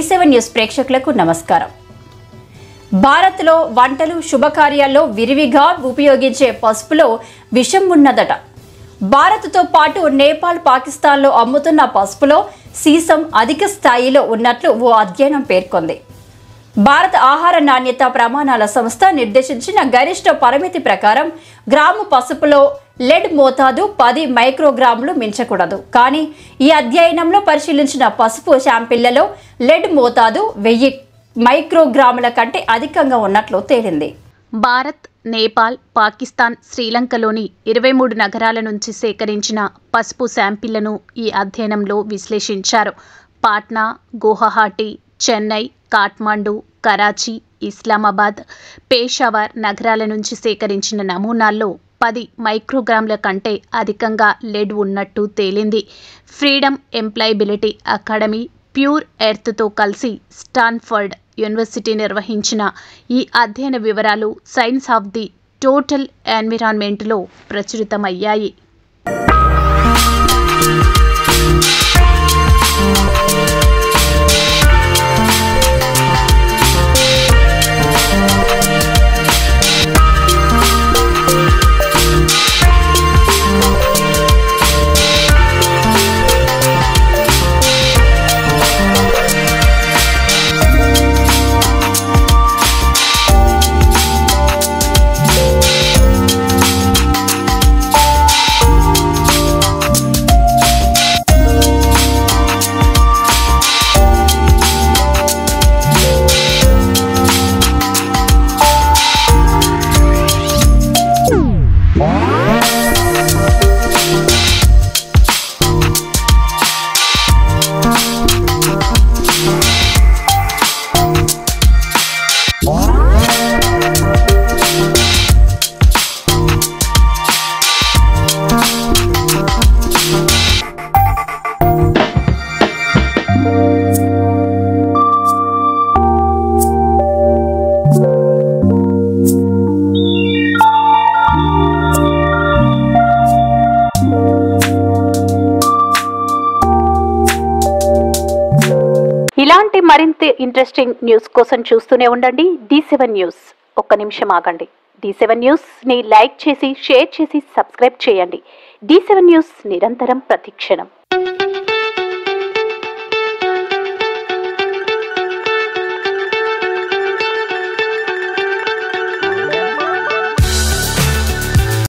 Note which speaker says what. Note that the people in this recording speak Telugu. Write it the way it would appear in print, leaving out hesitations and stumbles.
Speaker 1: D7 న్యూస్ ప్రేక్షకులకు నమస్కారం. భారత్లో వంటలు శుభకార్యాల్లో విరివిగా ఉపయోగించే పసుపులో విషం ఉన్నదట. భారత్తో పాటు నేపాల్, పాకిస్తాన్లో అమ్ముతున్న పసుపులో సీసం అధిక స్థాయిలో ఉన్నట్లు ఓ అధ్యయనం పేర్కొంది. భారత ఆహార నాణ్యత ప్రమాణాల సంస్థ నిర్దేశించిన గరిష్ట పరిమితి ప్రకారం గ్రాము పసుపులో లెడ్ మోతాదు 10 మైక్రోగ్రాములు మించకూడదు. కానీ ఈ అధ్యయనంలో పరిశీలించిన పసుపు శాంపిళ్లలో లెడ్ మోతాదు 1000 మైక్రోగ్రాముల కంటే అధికంగా ఉన్నట్లు తేలింది.
Speaker 2: భారత్, నేపాల్, పాకిస్తాన్, శ్రీలంకలోని 23 నగరాల నుంచి సేకరించిన పసుపు శాంపిళ్లను ఈ అధ్యయనంలో విశ్లేషించారు. పాట్నా, గువాహటి, చెన్నై, కాఠ్మండు, కరాచీ, ఇస్లామాబాద్, పేషావర్ నగరాల నుంచి సేకరించిన నమూనాల్లో 10 మైక్రోగ్రాముల కంటే అధికంగా లెడ్ ఉన్నట్టు తేలింది. ఫ్రీడమ్ ఎంప్లాయబిలిటీ అకాడమీ, ప్యూర్ ఎర్త్తో కలిసి స్టాన్ఫర్డ్ యూనివర్సిటీ నిర్వహించిన ఈ అధ్యయన వివరాలు సైన్స్ ఆఫ్ ది టోటల్ ఎన్విరాన్మెంట్లో ప్రచురితమయ్యాయి. ఇలాంటి మరింత ఇంట్రెస్టింగ్ న్యూస్ కోసం చూస్తూనే ఉండండి D7 న్యూస్. ఒక్క నిమిషం ఆగండి. D7 న్యూస్ని లైక్ చేసి, షేర్ చేసి, సబ్స్క్రైబ్ చేయండి. D7 న్యూస్ నిరంతరం ప్రతిక్షణం.